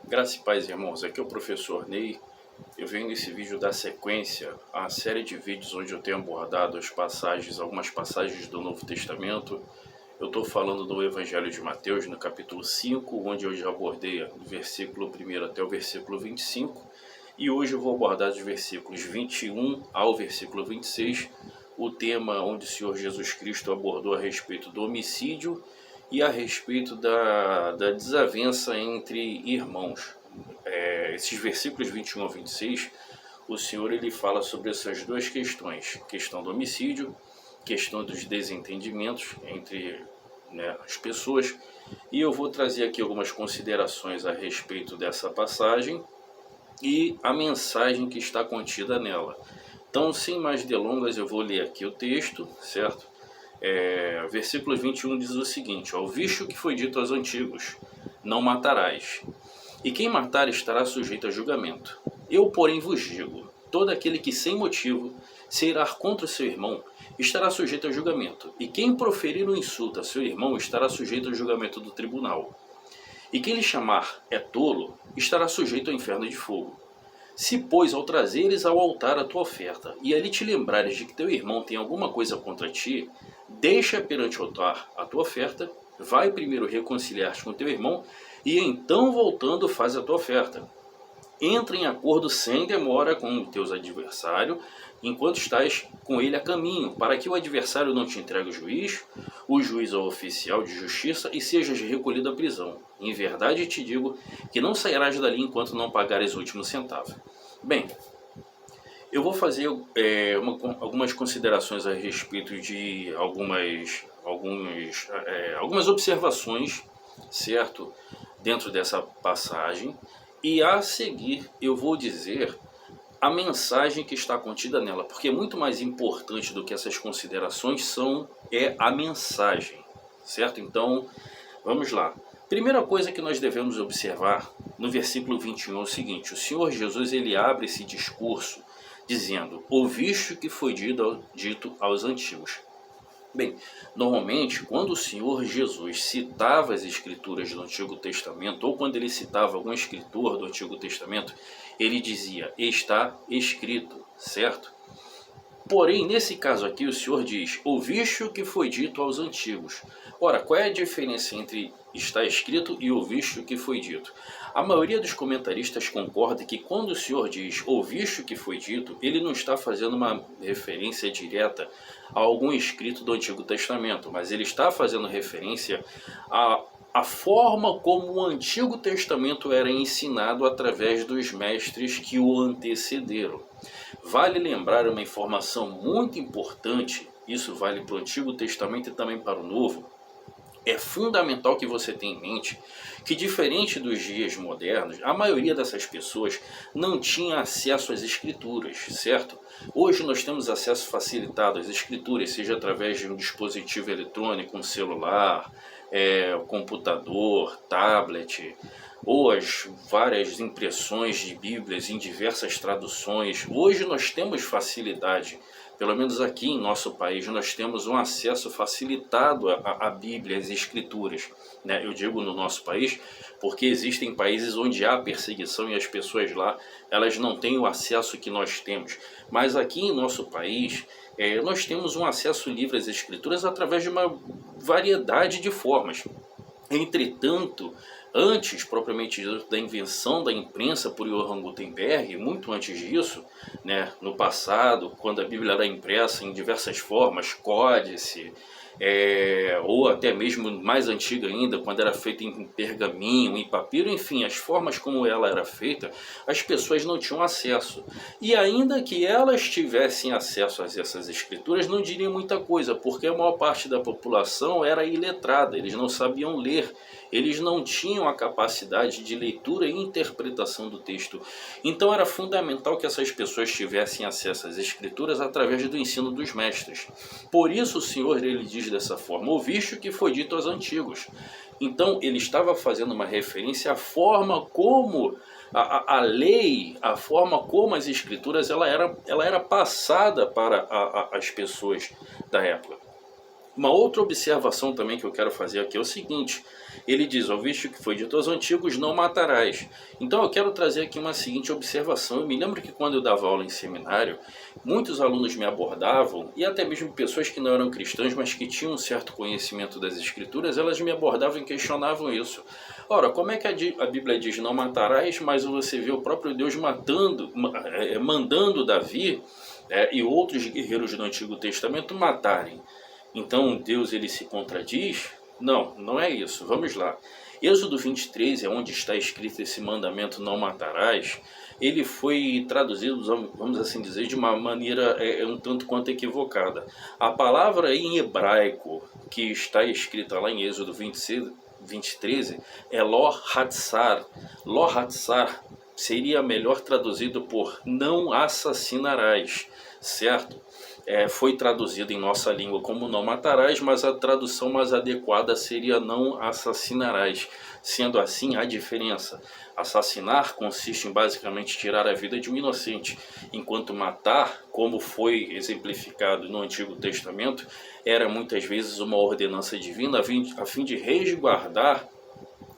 Graça e paz, irmãos. Aqui é o professor Ney. Eu venho nesse vídeo dar sequência à série de vídeos onde eu tenho abordado algumas passagens do Novo Testamento. Eu estou falando do Evangelho de Mateus, no capítulo 5, onde eu já abordei do versículo 1 até o versículo 25. E hoje eu vou abordar dos versículos 21 ao versículo 26, o tema onde o Senhor Jesus Cristo abordou a respeito do homicídio e a respeito da desavença entre irmãos. Esses versículos 21 a 26, o Senhor ele fala sobre essas duas questões, questão do homicídio, questão dos desentendimentos entre as pessoas, e eu vou trazer aqui algumas considerações a respeito dessa passagem e a mensagem que está contida nela. Então, sem mais delongas, eu vou ler aqui o texto, certo? Versículo 21 diz o seguinte: ó, visto que foi dito aos antigos, não matarás, e quem matar estará sujeito a julgamento. Eu, porém, vos digo, todo aquele que sem motivo se irar contra o seu irmão estará sujeito a julgamento, e quem proferir um insulto a seu irmão estará sujeito ao julgamento do tribunal. E quem lhe chamar é tolo estará sujeito ao inferno de fogo. Se, pois, ao trazeres ao altar a tua oferta, e ali te lembrares de que teu irmão tem alguma coisa contra ti, deixa perante o altar a tua oferta, vai primeiro reconciliar-te com teu irmão, e então voltando faz a tua oferta. Entra em acordo sem demora com o teu adversário, enquanto estás com ele a caminho, para que o adversário não te entregue ao juiz, o juiz ao oficial de justiça, e sejas recolhido à prisão. Em verdade te digo que não sairás dali enquanto não pagares o último centavo. Bem, eu vou fazer algumas considerações a respeito de algumas observações, certo? Dentro dessa passagem, e a seguir eu vou dizer a mensagem que está contida nela, porque muito mais importante do que essas considerações é a mensagem, certo? Então, vamos lá. Primeira coisa que nós devemos observar no versículo 21 é o seguinte: o Senhor Jesus ele abre esse discurso dizendo: ouviste o que foi dito aos antigos. Bem, normalmente quando o Senhor Jesus citava as escrituras do Antigo Testamento, ou quando ele citava algum escritor do Antigo Testamento, ele dizia: está escrito, certo? Porém, nesse caso aqui, o Senhor diz: ouviste o que foi dito aos antigos. Ora, qual é a diferença entre está escrito e ouviste o que foi dito? A maioria dos comentaristas concorda que quando o Senhor diz ouviste o que foi dito, ele não está fazendo uma referência direta a algum escrito do Antigo Testamento, mas ele está fazendo referência a forma como o Antigo Testamento era ensinado através dos mestres que o antecederam. Vale lembrar uma informação muito importante, isso vale para o Antigo Testamento e também para o Novo. É fundamental que você tenha em mente que, diferente dos dias modernos, a maioria dessas pessoas não tinha acesso às escrituras, certo? Hoje nós temos acesso facilitado às escrituras, seja através de um dispositivo eletrônico, um celular, computador, tablet, ou as várias impressões de Bíblias em diversas traduções. Hoje nós temos facilidade, pelo menos aqui em nosso país, nós temos um acesso facilitado à Bíblia, às Escrituras. Eu digo no nosso país porque existem países onde há perseguição e as pessoas lá elas não têm o acesso que nós temos. Mas aqui em nosso país nós temos um acesso livre às Escrituras através de uma variedade de formas. Entretanto, antes, propriamente da invenção da imprensa por Johann Gutenberg, muito antes disso, no passado, quando a Bíblia era impressa em diversas formas, códice, ou até mesmo mais antiga ainda, quando era feita em pergaminho, em papiro, enfim, as formas como ela era feita, as pessoas não tinham acesso. E ainda que elas tivessem acesso a essas escrituras, não diriam muita coisa, porque a maior parte da população era iletrada, eles não sabiam ler, eles não tinham a capacidade de leitura e interpretação do texto. Então era fundamental que essas pessoas tivessem acesso às escrituras através do ensino dos mestres. Por isso o Senhor ele diz dessa forma: ouviste o que foi dito aos antigos. Então ele estava fazendo uma referência à forma como a lei, a forma como as escrituras ela era passada para as pessoas da época. Uma outra observação também que eu quero fazer aqui é o seguinte, ele diz, ouviste o que foi dito aos antigos, não matarás. Então eu quero trazer aqui uma seguinte observação. Eu me lembro que quando eu dava aula em seminário, muitos alunos me abordavam, e até mesmo pessoas que não eram cristãs, mas que tinham um certo conhecimento das escrituras, elas me abordavam e questionavam isso. Ora, como é que a Bíblia diz não matarás, mas você vê o próprio Deus mandando Davi e outros guerreiros do Antigo Testamento matarem? Então Deus ele se contradiz? Não, não é isso. Vamos lá. Êxodo 23 é onde está escrito esse mandamento não matarás. Ele foi traduzido, vamos assim dizer, de uma maneira um tanto quanto equivocada. A palavra em hebraico que está escrita lá em Êxodo 23 é lo-hatzar. Lo-hatzar seria melhor traduzido por não assassinarás, certo? Foi traduzido em nossa língua como não matarás, mas a tradução mais adequada seria não assassinarás. Sendo assim, a diferença. Assassinar consiste em basicamente tirar a vida de um inocente, enquanto matar, como foi exemplificado no Antigo Testamento, era muitas vezes uma ordenança divina a fim de resguardar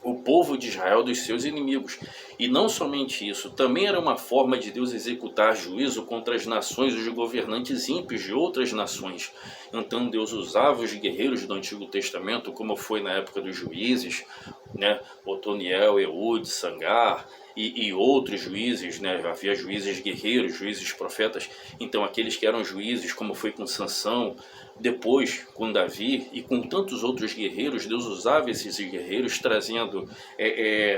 o povo de Israel dos seus inimigos. E não somente isso, também era uma forma de Deus executar juízo contra as nações e os governantes ímpios de outras nações. Então Deus usava os guerreiros do Antigo Testamento, como foi na época dos juízes, Otoniel, Eude, Sangar e outros juízes, havia juízes guerreiros, juízes profetas. Então aqueles que eram juízes, como foi com Sansão, depois com Davi e com tantos outros guerreiros, Deus usava esses guerreiros trazendo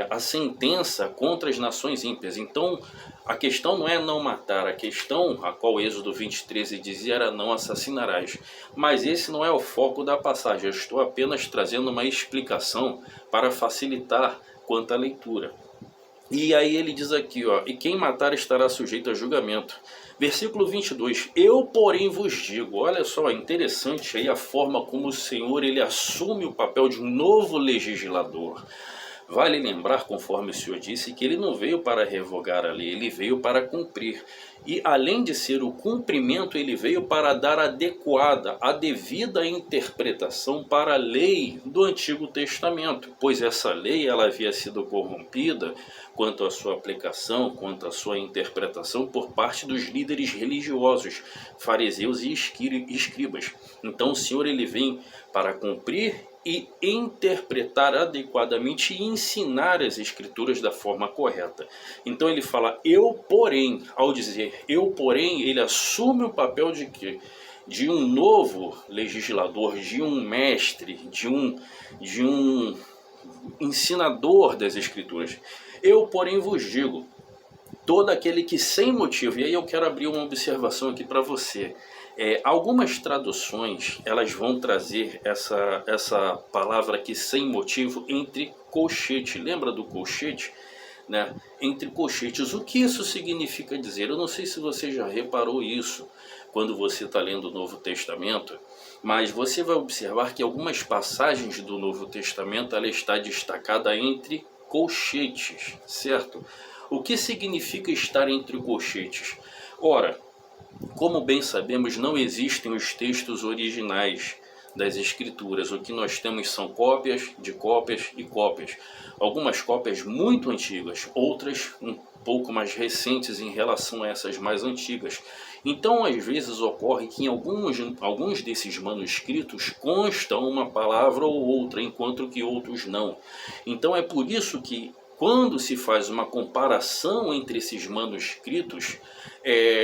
a sentença contra as nações ímpias. Então a questão não é não matar, a questão a qual Êxodo 23 dizia era não assassinarás. Mas esse não é o foco da passagem, eu estou apenas trazendo uma explicação para facilitar quanto à leitura. E aí ele diz aqui, e quem matar estará sujeito a julgamento. Versículo 22, eu porém vos digo, olha só, interessante aí a forma como o Senhor ele assume o papel de um novo legislador. Vale lembrar, conforme o Senhor disse, que ele não veio para revogar a lei, ele veio para cumprir. E além de ser o cumprimento, ele veio para dar a devida interpretação para a lei do Antigo Testamento, pois essa lei ela havia sido corrompida quanto à sua aplicação, quanto à sua interpretação por parte dos líderes religiosos, fariseus e escribas. Então o Senhor ele vem para cumprir e interpretar adequadamente e ensinar as escrituras da forma correta. Então ele fala, eu porém, ao dizer eu porém, ele assume o papel de quê? De um novo legislador, de um mestre, de um ensinador das escrituras. Eu porém vos digo, todo aquele que sem motivo, e aí eu quero abrir uma observação aqui para você, algumas traduções elas vão trazer essa palavra aqui sem motivo entre colchete, lembra do colchete? Entre colchetes, o que isso significa dizer? Eu não sei se você já reparou isso quando você está lendo o Novo Testamento, mas você vai observar que algumas passagens do Novo Testamento ela está destacada entre colchetes, certo? O que significa estar entre colchetes? Ora, como bem sabemos, não existem os textos originais das escrituras. O que nós temos são cópias de cópias e cópias. Algumas cópias muito antigas, outras um pouco mais recentes em relação a essas mais antigas. Então, às vezes ocorre que em alguns desses manuscritos consta uma palavra ou outra, enquanto que outros não. Então é por isso que quando se faz uma comparação entre esses manuscritos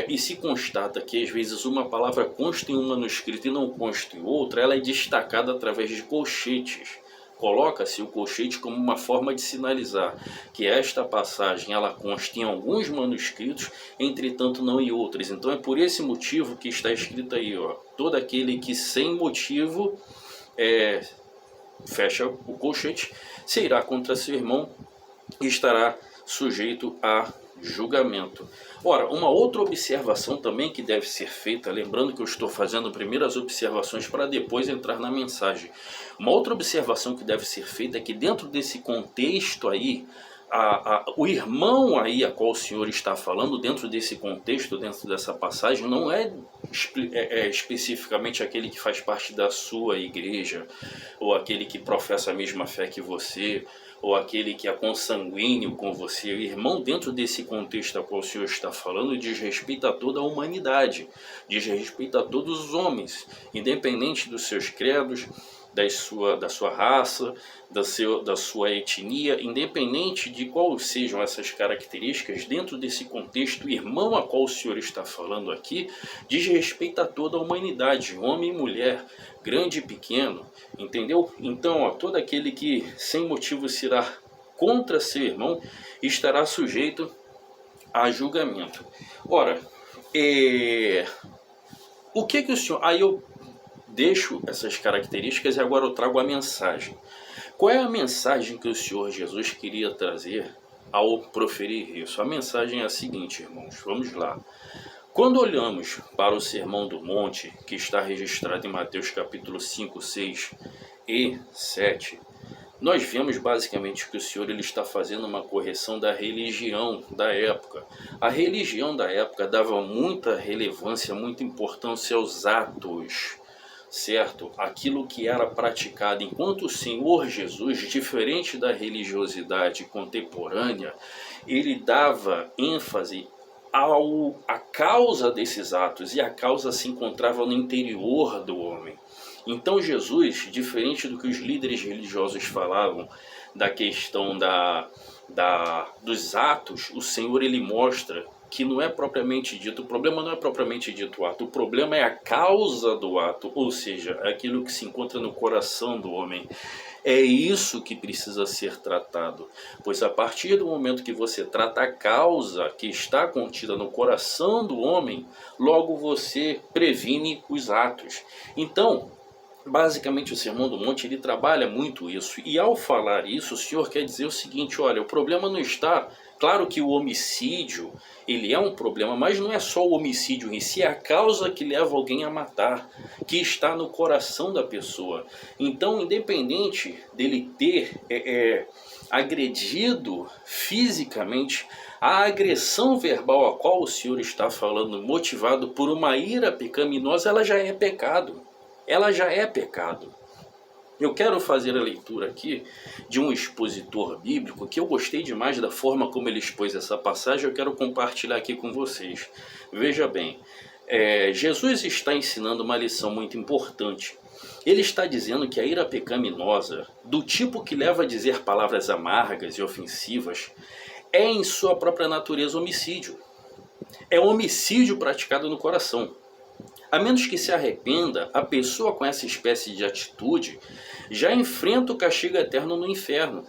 e se constata que às vezes uma palavra consta em um manuscrito e não consta em outro, ela é destacada através de colchetes. Coloca-se o colchete como uma forma de sinalizar que esta passagem ela consta em alguns manuscritos, entretanto não em outros. Então é por esse motivo que está escrito aí, todo aquele que sem motivo fecha o colchete se irá contra seu irmão e estará sujeito a julgamento. Ora, uma outra observação também que deve ser feita, lembrando que eu estou fazendo primeiro as observações para depois entrar na mensagem. Uma outra observação que deve ser feita é que dentro desse contexto aí, o irmão aí a qual o Senhor está falando dentro desse contexto, dentro dessa passagem, não é especificamente aquele que faz parte da sua igreja, ou aquele que professa a mesma fé que você, ou aquele que é consanguíneo com você. O irmão, dentro desse contexto a qual o Senhor está falando, diz respeito a toda a humanidade, diz respeito a todos os homens, independente dos seus credos, da sua raça, da sua etnia, independente de quais sejam essas características. Dentro desse contexto, o irmão a qual o Senhor está falando aqui diz respeito a toda a humanidade, homem e mulher, grande e pequeno, entendeu? Então, todo aquele que sem motivo se irá contra seu irmão estará sujeito a julgamento. Ora, o que o Senhor... Aí eu deixo essas características e agora eu trago a mensagem. Qual é a mensagem que o Senhor Jesus queria trazer ao proferir isso? A mensagem é a seguinte, irmãos, vamos lá. Quando olhamos para o Sermão do Monte, que está registrado em Mateus capítulo 5, 6 e 7, nós vemos basicamente que o Senhor ele está fazendo uma correção da religião da época. A religião da época dava muita relevância, muita importância aos atos, certo? Aquilo que era praticado, enquanto o Senhor Jesus, diferente da religiosidade contemporânea, ele dava ênfase à causa desses atos, e a causa se encontrava no interior do homem. Então Jesus, diferente do que os líderes religiosos falavam da questão dos atos, o Senhor ele mostra que não é propriamente dito, o problema não é propriamente dito o ato, o problema é a causa do ato, ou seja, aquilo que se encontra no coração do homem. É isso que precisa ser tratado, pois a partir do momento que você trata a causa que está contida no coração do homem, logo você previne os atos. Então, basicamente o Sermão do Monte ele trabalha muito isso, e ao falar isso o Senhor quer dizer o seguinte: olha, o problema não está... Claro que o homicídio, ele é um problema, mas não é só o homicídio em si, é a causa que leva alguém a matar, que está no coração da pessoa. Então, independente dele ter agredido fisicamente, a agressão verbal a qual o Senhor está falando, motivado por uma ira pecaminosa, ela já é pecado. Ela já é pecado. Eu quero fazer a leitura aqui de um expositor bíblico que eu gostei demais da forma como ele expôs essa passagem. Eu quero compartilhar aqui com vocês. Veja bem, Jesus está ensinando uma lição muito importante. Ele está dizendo que a ira pecaminosa, do tipo que leva a dizer palavras amargas e ofensivas, é em sua própria natureza homicídio. É homicídio praticado no coração. A menos que se arrependa, a pessoa com essa espécie de atitude já enfrenta o castigo eterno no inferno.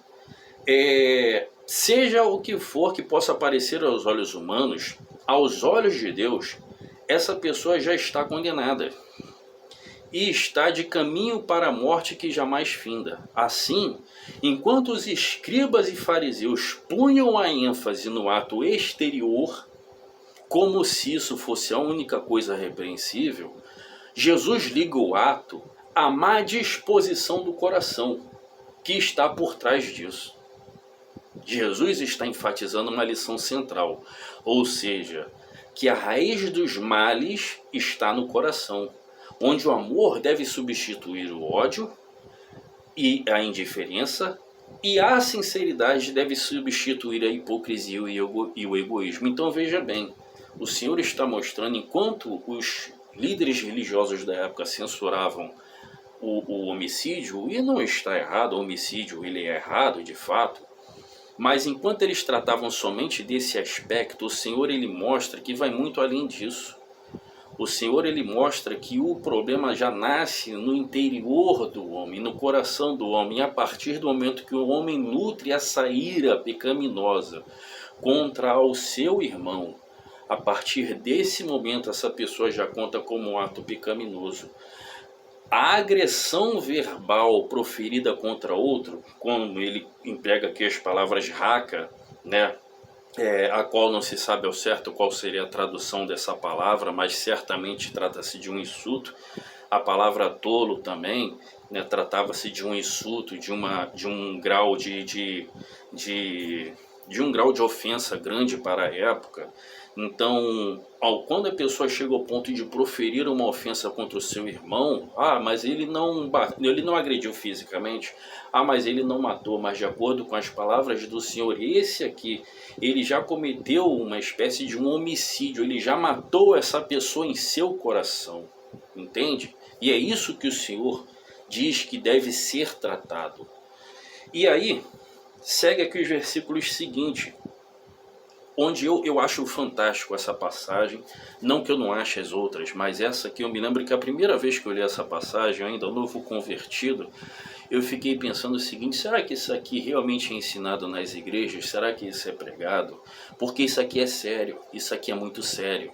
Seja o que for que possa parecer aos olhos humanos, aos olhos de Deus, essa pessoa já está condenada e está de caminho para a morte que jamais finda. Assim, enquanto os escribas e fariseus punham a ênfase no ato exterior, como se isso fosse a única coisa repreensível, Jesus liga o ato à má disposição do coração que está por trás disso. Jesus está enfatizando uma lição central, ou seja, que a raiz dos males está no coração, onde o amor deve substituir o ódio e a indiferença, e a sinceridade deve substituir a hipocrisia e o egoísmo. Então veja bem, o Senhor está mostrando, enquanto os líderes religiosos da época censuravam o homicídio, e não está errado, o homicídio ele é errado de fato, mas enquanto eles tratavam somente desse aspecto, o Senhor ele mostra que vai muito além disso. O Senhor ele mostra que o problema já nasce no interior do homem, no coração do homem, a partir do momento que o homem nutre essa ira pecaminosa contra o seu irmão. A partir desse momento, essa pessoa já conta como um ato pecaminoso. A agressão verbal proferida contra outro, quando ele emprega aqui as palavras raca, né, a qual não se sabe ao certo qual seria a tradução dessa palavra, mas certamente trata-se de um insulto. A palavra tolo também, né, tratava-se de um insulto, de um grau de de um grau de ofensa grande para a época. Então, quando a pessoa chega ao ponto de proferir uma ofensa contra o seu irmão, mas ele não agrediu fisicamente, mas ele não matou, mas de acordo com as palavras do Senhor, esse aqui, ele já cometeu uma espécie de um homicídio, ele já matou essa pessoa em seu coração, entende? E é isso que o Senhor diz que deve ser tratado. E aí, segue aqui os versículos seguintes, onde eu acho fantástico essa passagem, não que eu não ache as outras, mas essa aqui eu me lembro que a primeira vez que eu li essa passagem, ainda novo convertido, eu fiquei pensando o seguinte: será que isso aqui realmente é ensinado nas igrejas? Será que isso é pregado? Porque isso aqui é sério, isso aqui é muito sério.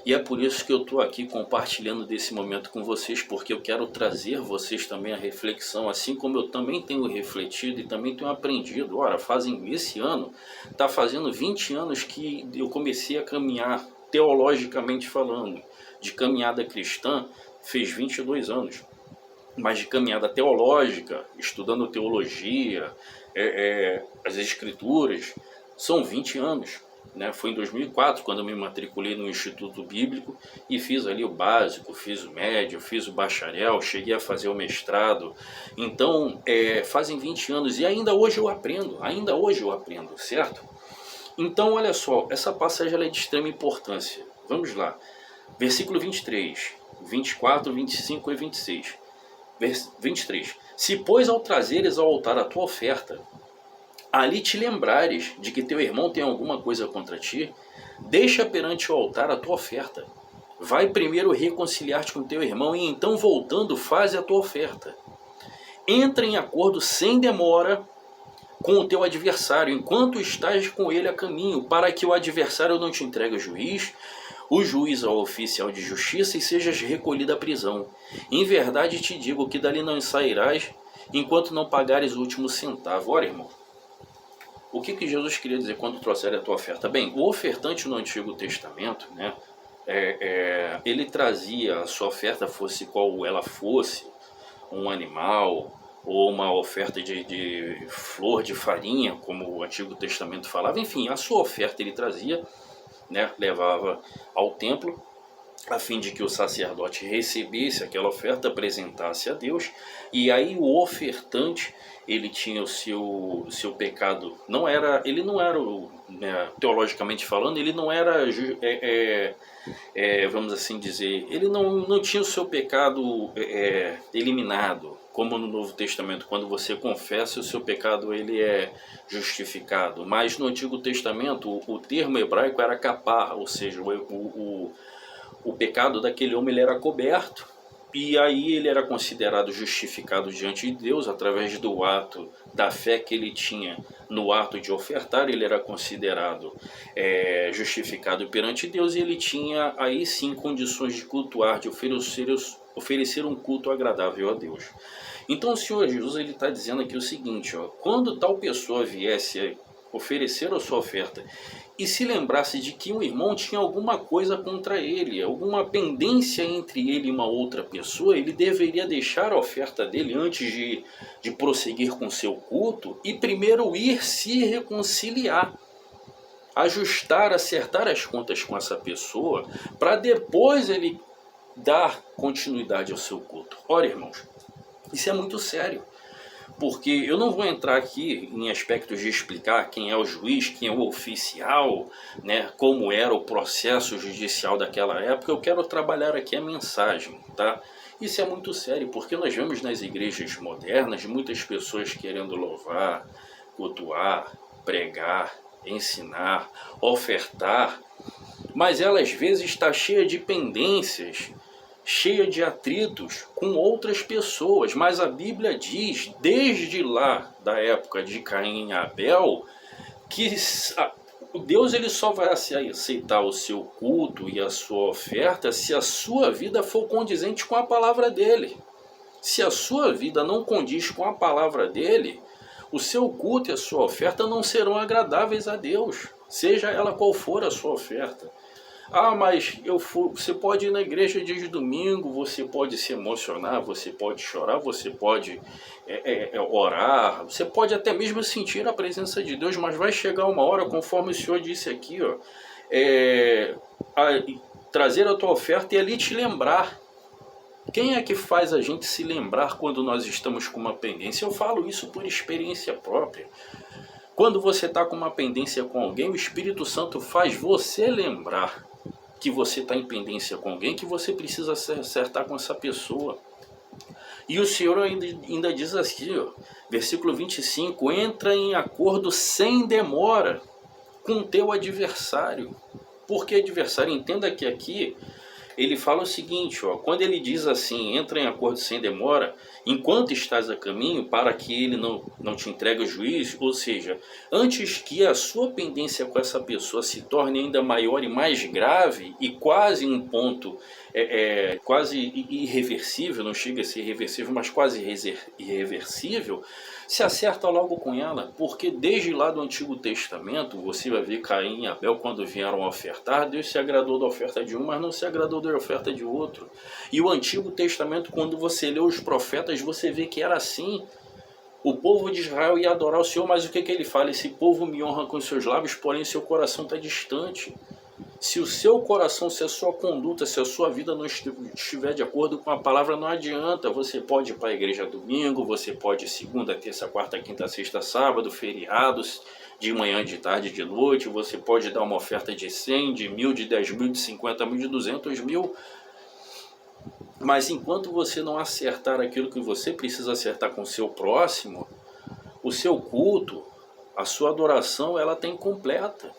E é por isso que eu estou aqui compartilhando desse momento com vocês, porque eu quero trazer vocês também a reflexão, assim como eu também tenho refletido e também tenho aprendido. Ora, esse ano, está fazendo 20 anos que eu comecei a caminhar, teologicamente falando, de caminhada cristã, fez 22 anos. Mas de caminhada teológica, estudando teologia, as escrituras, são 20 anos. Né? Foi em 2004 quando eu me matriculei no Instituto Bíblico e fiz ali o básico, fiz o médio, fiz o bacharel, cheguei a fazer o mestrado. Então, fazem 20 anos e ainda hoje eu aprendo, certo? Então, olha só, essa passagem ela é de extrema importância. Vamos lá, versículo 23, 24, 25 e 26. 23. Se, pois, ao trazeres ao altar a tua oferta, ali te lembrares de que teu irmão tem alguma coisa contra ti, deixa perante o altar a tua oferta. Vai primeiro reconciliar-te com teu irmão e então, voltando, faze a tua oferta. Entra em acordo sem demora com o teu adversário, enquanto estás com ele a caminho, para que o adversário não te entregue ao juiz, o juiz ao oficial de justiça, e sejas recolhido à prisão. Em verdade te digo que dali não sairás, enquanto não pagares o último centavo. Ora, irmão, o que Jesus queria dizer quando trouxer a tua oferta? Bem, o ofertante no Antigo Testamento, né, ele trazia a sua oferta, fosse qual ela fosse, um animal, ou uma oferta de flor de farinha, como o Antigo Testamento falava. Enfim, a sua oferta ele trazia, né, levava ao templo, a fim de que o sacerdote recebesse aquela oferta, apresentasse a Deus. E aí o ofertante, ele tinha o seu pecado, ele não era, né, teologicamente falando, ele não era, vamos assim dizer, ele não tinha o seu pecado eliminado, como no Novo Testamento, quando você confessa o seu pecado, ele é justificado. Mas no Antigo Testamento, o termo hebraico era kapar, ou seja, o pecado daquele homem ele era coberto, e aí ele era considerado justificado diante de Deus através do ato da fé que ele tinha no ato de ofertar. Ele era considerado justificado perante Deus, e ele tinha aí sim condições de cultuar, de oferecer um culto agradável a Deus. Então o Senhor Jesus está dizendo aqui o seguinte: quando tal pessoa viesse oferecer a sua oferta e se lembrasse de que um irmão tinha alguma coisa contra ele, alguma pendência entre ele e uma outra pessoa, ele deveria deixar a oferta dele antes de prosseguir com seu culto e primeiro ir se reconciliar, ajustar, acertar as contas com essa pessoa, para depois ele dar continuidade ao seu culto. Ora, irmãos, isso é muito sério, porque eu não vou entrar aqui em aspectos de explicar quem é o juiz, quem é o oficial, né, como era o processo judicial daquela época. Eu quero trabalhar aqui a mensagem, tá? Isso é muito sério, porque nós vemos nas igrejas modernas muitas pessoas querendo louvar, cultuar, pregar, ensinar, ofertar, mas ela às vezes está cheia de pendências, cheia de atritos com outras pessoas. Mas a Bíblia diz, desde lá da época de Caim e Abel, que Deus ele só vai aceitar o seu culto e a sua oferta se a sua vida for condizente com a palavra dele. Se a sua vida não condiz com a palavra dele, o seu culto e a sua oferta não serão agradáveis a Deus, seja ela qual for a sua oferta. Ah, mas você pode ir na igreja dia de domingo, você pode se emocionar, você pode chorar, você pode orar, você pode até mesmo sentir a presença de Deus, mas vai chegar uma hora, conforme o Senhor disse aqui, ó, a trazer a tua oferta e ali te lembrar. Quem é que faz a gente se lembrar quando nós estamos com uma pendência? Eu falo isso por experiência própria. Quando você está com uma pendência com alguém, o Espírito Santo faz você lembrar que você está em pendência com alguém, que você precisa se acertar com essa pessoa. E o Senhor ainda diz assim, ó, versículo 25, entra em acordo sem demora com o teu adversário. Por que adversário? Entenda que aqui ele fala o seguinte, ó, quando ele diz assim, entra em acordo sem demora, enquanto estás a caminho, para que ele não te entregue o juízo, ou seja, antes que a sua pendência com essa pessoa se torne ainda maior e mais grave, e quase um ponto quase irreversível, não chega a ser irreversível, mas quase irreversível, se acerta logo com ela, porque desde lá do Antigo Testamento, você vai ver Caim e Abel quando vieram ofertar, Deus se agradou da oferta de um, mas não se agradou da oferta de outro. E o Antigo Testamento, quando você lê os profetas, você vê que era assim. O povo de Israel ia adorar o Senhor, mas o que ele fala? Esse povo me honra com seus lábios, porém seu coração está distante. Se o seu coração, se a sua conduta, se a sua vida não estiver de acordo com a palavra, não adianta. Você pode ir para a igreja domingo, você pode ir segunda, terça, quarta, quinta, sexta, sábado, feriados, de manhã, de tarde, de noite. Você pode dar uma oferta de 100, de 1.000, de 10.000, de 50.000, de 200.000. Mas enquanto você não acertar aquilo que você precisa acertar com o seu próximo, o seu culto, a sua adoração, ela está incompleta.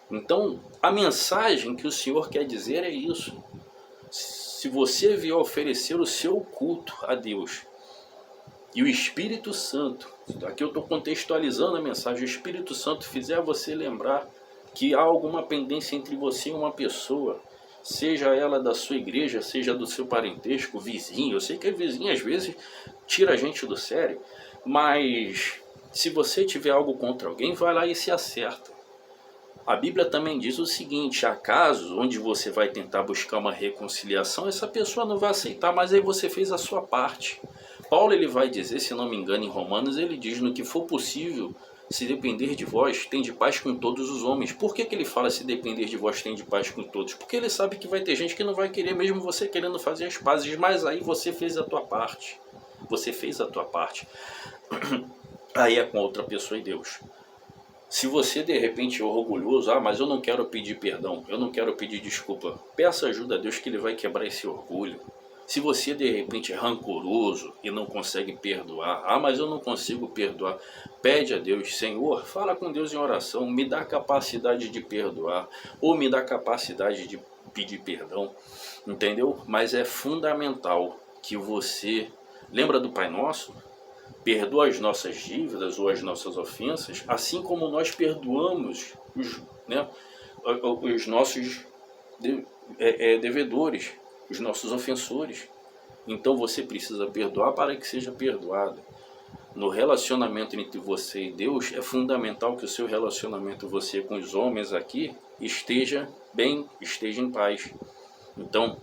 Então, a mensagem que o Senhor quer dizer é isso. Se você vier oferecer o seu culto a Deus e o Espírito Santo, aqui eu estou contextualizando a mensagem, o Espírito Santo fizer você lembrar que há alguma pendência entre você e uma pessoa, seja ela da sua igreja, seja do seu parentesco, vizinho, eu sei que vizinho às vezes tira a gente do sério, mas se você tiver algo contra alguém, vai lá e se acerta. A Bíblia também diz o seguinte, há casos onde você vai tentar buscar uma reconciliação, essa pessoa não vai aceitar, mas aí você fez a sua parte. Paulo ele vai dizer, se não me engano, em Romanos, ele diz, no que for possível, se depender de vós, tem de paz com todos os homens. Por que ele fala se depender de vós, tem de paz com todos? Porque ele sabe que vai ter gente que não vai querer, mesmo você querendo fazer as pazes, mas aí você fez a tua parte. Você fez a tua parte. Aí é com outra pessoa e Deus. Se você de repente é orgulhoso, mas eu não quero pedir perdão, eu não quero pedir desculpa, peça ajuda a Deus que Ele vai quebrar esse orgulho. Se você de repente é rancoroso e não consegue perdoar, mas eu não consigo perdoar, pede a Deus, Senhor, fala com Deus em oração, me dá a capacidade de perdoar, ou me dá a capacidade de pedir perdão, entendeu? Mas é fundamental que você, lembra do Pai Nosso? Perdoa as nossas dívidas ou as nossas ofensas, assim como nós perdoamos os nossos devedores, os nossos ofensores. Então você precisa perdoar para que seja perdoado. No relacionamento entre você e Deus, é fundamental que o seu relacionamento você com os homens aqui esteja bem, esteja em paz. Então,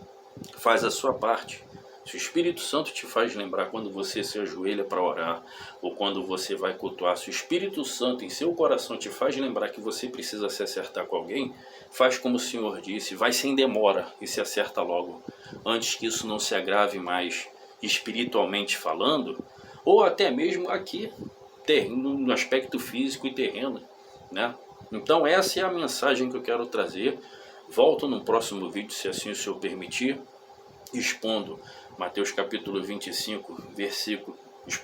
faz a sua parte. Se o Espírito Santo te faz lembrar quando você se ajoelha para orar, ou quando você vai cultuar, se o Espírito Santo em seu coração te faz lembrar que você precisa se acertar com alguém, faz como o Senhor disse, vai sem demora e se acerta logo, antes que isso não se agrave mais espiritualmente falando, ou até mesmo aqui, no aspecto físico e terreno, né? Então essa é a mensagem que eu quero trazer. Volto no próximo vídeo, se assim o Senhor permitir, expondo Mateus capítulo 25,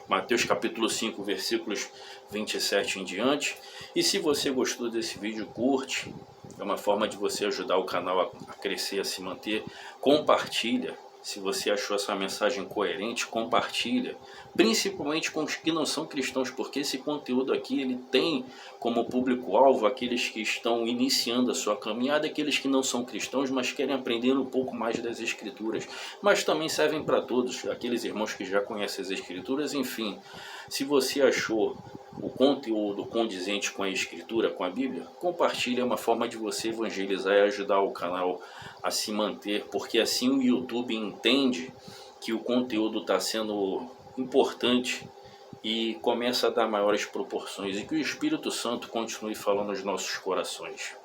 Mateus capítulo 5, versículos 27 em diante. E se você gostou desse vídeo, curte. É uma forma de você ajudar o canal a crescer, a se manter. Compartilha. Se você achou essa mensagem coerente, compartilha. Principalmente com os que não são cristãos, porque esse conteúdo aqui ele tem como público-alvo aqueles que estão iniciando a sua caminhada, aqueles que não são cristãos, mas querem aprender um pouco mais das Escrituras. Mas também servem para todos, aqueles irmãos que já conhecem as Escrituras. Enfim, se você achou o conteúdo condizente com a Escritura, com a Bíblia, compartilhe, é uma forma de você evangelizar e ajudar o canal a se manter, porque assim o YouTube entende que o conteúdo está sendo importante e começa a dar maiores proporções, e que o Espírito Santo continue falando aos nossos corações.